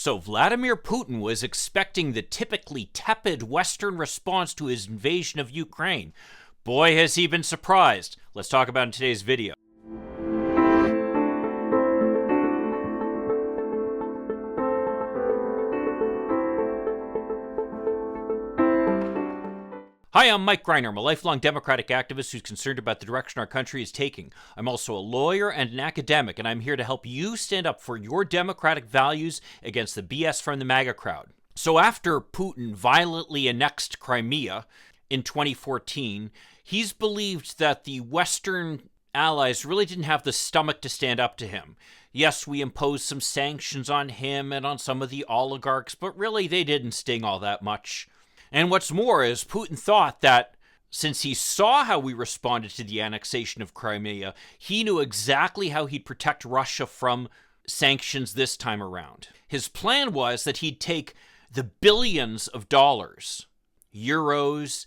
So Vladimir Putin was expecting the typically tepid Western response to his invasion of Ukraine. Boy, has he been surprised. Let's talk about it in today's video. Hi, I'm Mike Greiner. I'm a lifelong Democratic activist who's concerned about the direction our country is taking. I'm also a lawyer and an academic, and I'm here to help you stand up for your democratic values against the BS from the MAGA crowd. So after Putin violently annexed Crimea in 2014, he's believed that the Western allies really didn't have the stomach to stand up to him. Yes, we imposed some sanctions on him and on some of the oligarchs, but really they didn't sting all that much. And what's more is Putin thought that since he saw how we responded to the annexation of Crimea, he knew exactly how he'd protect Russia from sanctions this time around. His plan was that he'd take the billions of dollars, euros,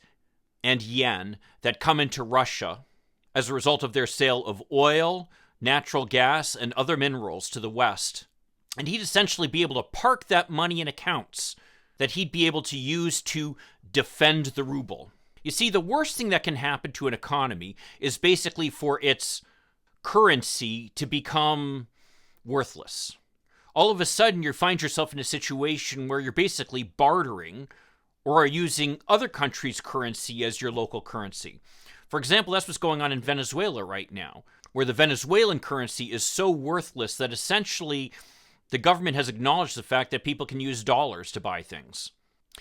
and yen that come into Russia as a result of their sale of oil, natural gas, and other minerals to the West, and he'd essentially be able to park that money in accounts that he'd be able to use to defend the ruble. You see, the worst thing that can happen to an economy is basically for its currency to become worthless. All of a sudden, you find yourself in a situation where you're basically bartering or are using other countries' currency as your local currency. For example, that's what's going on in Venezuela right now, where the Venezuelan currency is so worthless that essentially the government has acknowledged the fact that people can use dollars to buy things.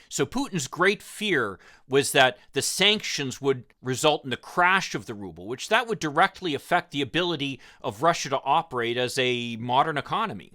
So Putin's great fear was that the sanctions would result in the crash of the ruble, which that would directly affect the ability of Russia to operate as a modern economy.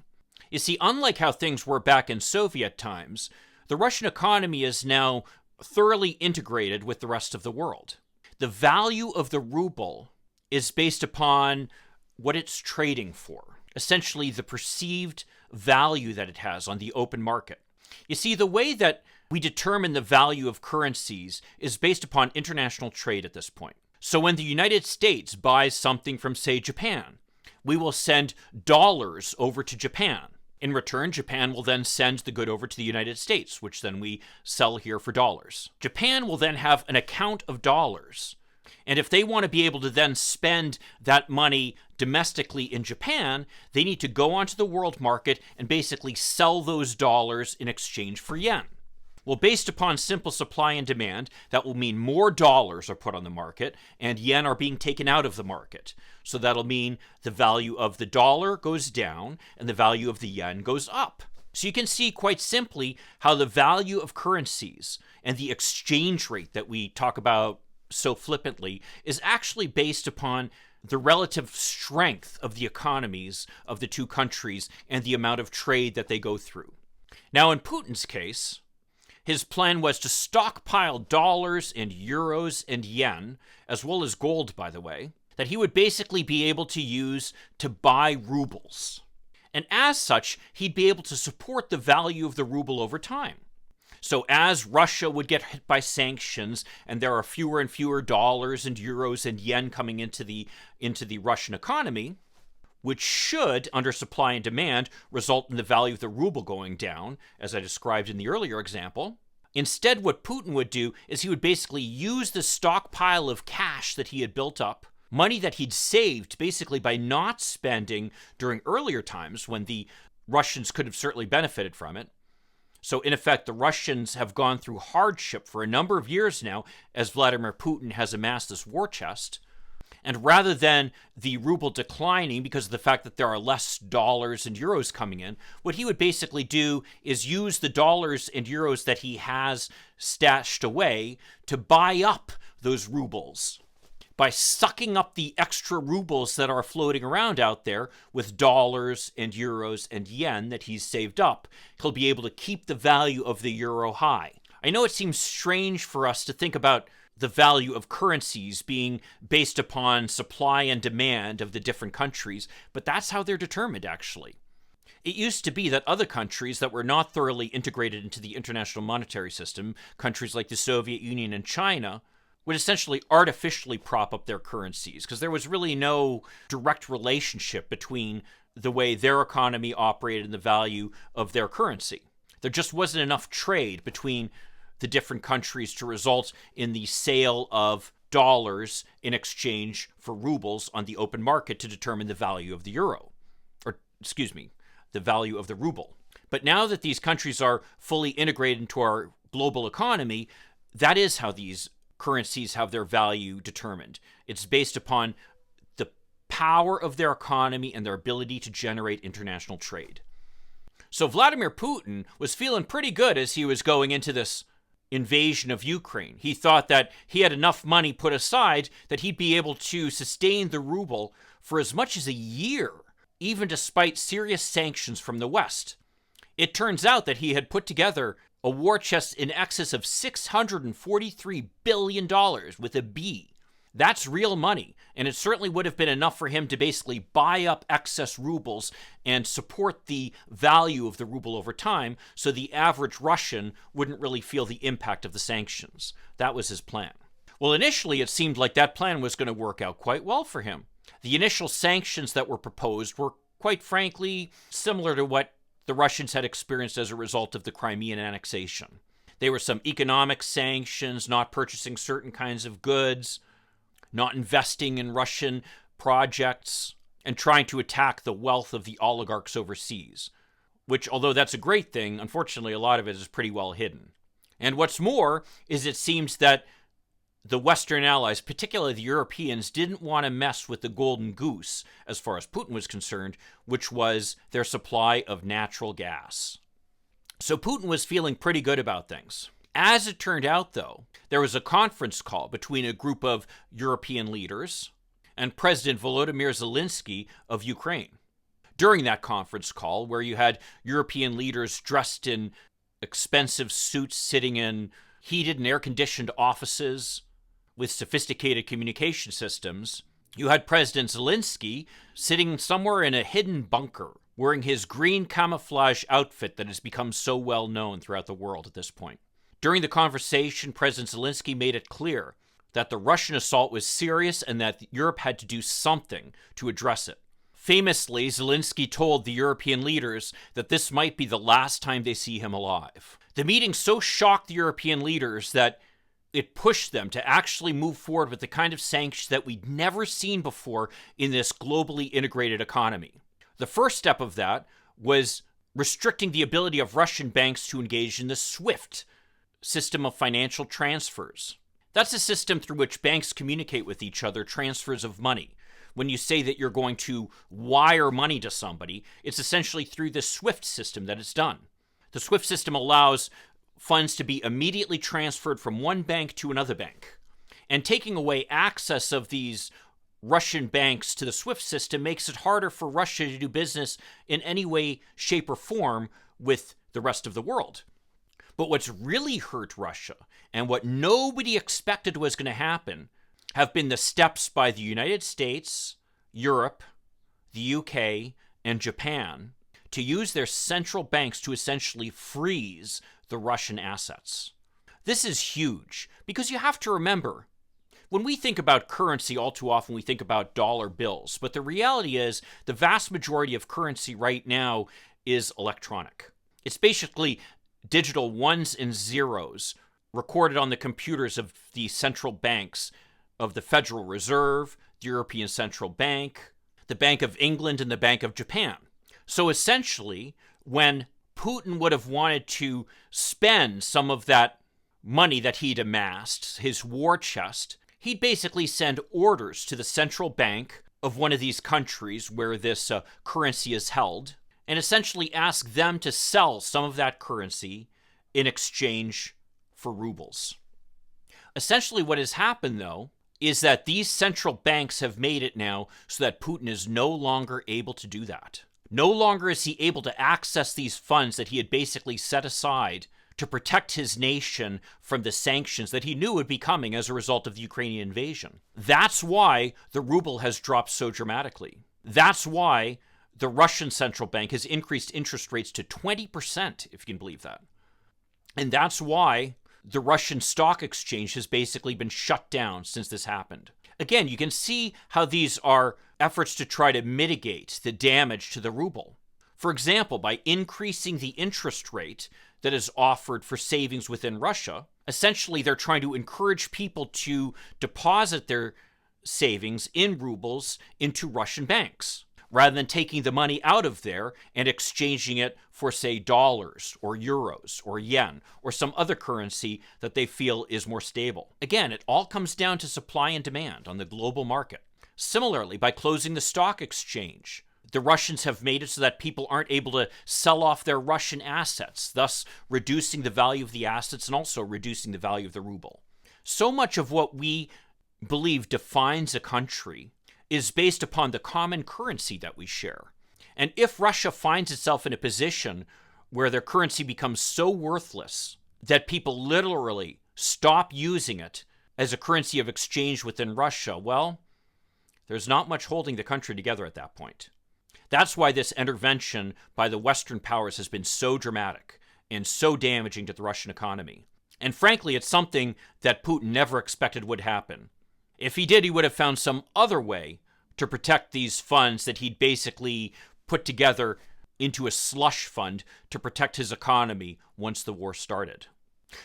You see, unlike how things were back in Soviet times, the Russian economy is now thoroughly integrated with the rest of the world. The value of the ruble is based upon what it's trading for, essentially the perceived value that it has on the open market. You see, the way that we determine the value of currencies is based upon international trade at this point. So when the United States buys something from, say, Japan, we will send dollars over to Japan. In return, Japan will then send the good over to the United States, which then we sell here for dollars. Japan will then have an account of dollars. And if they want to be able to then spend that money domestically in Japan, they need to go onto the world market and basically sell those dollars in exchange for yen. Well, based upon simple supply and demand, that will mean more dollars are put on the market and yen are being taken out of the market. So that'll mean the value of the dollar goes down and the value of the yen goes up. So you can see quite simply how the value of currencies and the exchange rate that we talk about so flippantly is actually based upon the relative strength of the economies of the two countries and the amount of trade that they go through. Now, in Putin's case, his plan was to stockpile dollars and euros and yen, as well as gold, by the way, that he would basically be able to use to buy rubles. And as such, he'd be able to support the value of the ruble over time. So as Russia would get hit by sanctions and there are fewer and fewer dollars and euros and yen coming into the Russian economy, which should, under supply and demand, result in the value of the ruble going down, as I described in the earlier example. Instead, what Putin would do is he would basically use the stockpile of cash that he had built up, money that he'd saved basically by not spending during earlier times when the Russians could have certainly benefited from it. So in effect, the Russians have gone through hardship for a number of years now as Vladimir Putin has amassed this war chest. And rather than the ruble declining because of the fact that there are less dollars and euros coming in, what he would basically do is use the dollars and euros that he has stashed away to buy up those rubles. By sucking up the extra rubles that are floating around out there with dollars and euros and yen that he's saved up, he'll be able to keep the value of the euro high. I know it seems strange for us to think about the value of currencies being based upon supply and demand of the different countries, but that's how they're determined, actually. It used to be that other countries that were not thoroughly integrated into the international monetary system, countries like the Soviet Union and China, would essentially artificially prop up their currencies because there was really no direct relationship between the way their economy operated and the value of their currency. There just wasn't enough trade between the different countries to result in the sale of dollars in exchange for rubles on the open market to determine the value of the euro, or excuse me, the value of the ruble. But now that these countries are fully integrated into our global economy, that is how these currencies have their value determined. It's based upon the power of their economy and their ability to generate international trade. So Vladimir Putin was feeling pretty good as he was going into this invasion of Ukraine. He thought that he had enough money put aside that he'd be able to sustain the ruble for as much as a year, even despite serious sanctions from the West. It turns out that he had put together a war chest in excess of $643 billion with a B. That's real money, and it certainly would have been enough for him to basically buy up excess rubles and support the value of the ruble over time, so the average Russian wouldn't really feel the impact of the sanctions. That was his plan. Well, initially it seemed like that plan was going to work out quite well for him. The initial sanctions that were proposed were, quite frankly, similar to what the Russians had experienced as a result of the Crimean annexation. There were some economic sanctions, not purchasing certain kinds of goods, not investing in Russian projects, and trying to attack the wealth of the oligarchs overseas, which, although that's a great thing, unfortunately a lot of it is pretty well hidden. And what's more is it seems that the Western allies, particularly the Europeans, didn't want to mess with the golden goose, as far as Putin was concerned, which was their supply of natural gas. So Putin was feeling pretty good about things. As it turned out, though, there was a conference call between a group of European leaders and President Volodymyr Zelensky of Ukraine. During that conference call, where you had European leaders dressed in expensive suits sitting in heated and air-conditioned offices with sophisticated communication systems, you had President Zelensky sitting somewhere in a hidden bunker, wearing his green camouflage outfit that has become so well known throughout the world at this point. During the conversation, President Zelensky made it clear that the Russian assault was serious and that Europe had to do something to address it. Famously, Zelensky told the European leaders that this might be the last time they see him alive. The meeting so shocked the European leaders that it pushed them to actually move forward with the kind of sanctions that we'd never seen before in this globally integrated economy. The first step of that was restricting the ability of Russian banks to engage in the SWIFT system of financial transfers. That's a system through which banks communicate with each other, transfers of money. When you say that you're going to wire money to somebody, it's essentially through the SWIFT system that it's done. The SWIFT system allows funds to be immediately transferred from one bank to another bank. And taking away access of these Russian banks to the SWIFT system makes it harder for Russia to do business in any way, shape, or form with the rest of the world. But what's really hurt Russia, and what nobody expected was going to happen, have been the steps by the United States, Europe, the UK, and Japan to use their central banks to essentially freeze the Russian assets. This is huge, because you have to remember, when we think about currency, all too often we think about dollar bills, but the reality is the vast majority of currency right now is electronic. It's basically digital ones and zeros recorded on the computers of the central banks of the Federal Reserve, the European Central Bank, the Bank of England, and the Bank of Japan. So essentially, when Putin would have wanted to spend some of that money that he'd amassed, his war chest, he'd basically send orders to the central bank of one of these countries where this currency is held, and essentially ask them to sell some of that currency in exchange for rubles. Essentially what has happened, though, is that these central banks have made it now so that Putin is no longer able to do that. No longer is he able to access these funds that he had basically set aside to protect his nation from the sanctions that he knew would be coming as a result of the Ukrainian invasion. That's why the ruble has dropped so dramatically. That's why the Russian central bank has increased interest rates to 20%, if you can believe that. And that's why the Russian stock exchange has basically been shut down since this happened. Again, you can see how these are efforts to try to mitigate the damage to the ruble. For example, by increasing the interest rate that is offered for savings within Russia, essentially they're trying to encourage people to deposit their savings in rubles into Russian banks, rather than taking the money out of there and exchanging it for, say, dollars or euros or yen or some other currency that they feel is more stable. Again, it all comes down to supply and demand on the global market. Similarly, by closing the stock exchange, the Russians have made it so that people aren't able to sell off their Russian assets, thus reducing the value of the assets and also reducing the value of the ruble. So much of what we believe defines a country is based upon the common currency that we share. And if Russia finds itself in a position where their currency becomes so worthless that people literally stop using it as a currency of exchange within Russia, well, there's not much holding the country together at that point. That's why this intervention by the Western powers has been so dramatic and so damaging to the Russian economy. And frankly, it's something that Putin never expected would happen. If he did, he would have found some other way to protect these funds that he'd basically put together into a slush fund to protect his economy once the war started.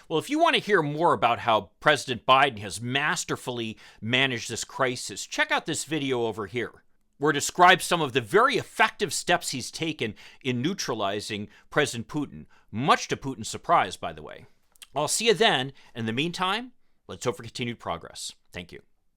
Well, if you want to hear more about how President Biden has masterfully managed this crisis, check out this video over here, where it describes some of the very effective steps he's taken in neutralizing President Putin, much to Putin's surprise, by the way. I'll see you then. In the meantime, let's hope for continued progress. Thank you.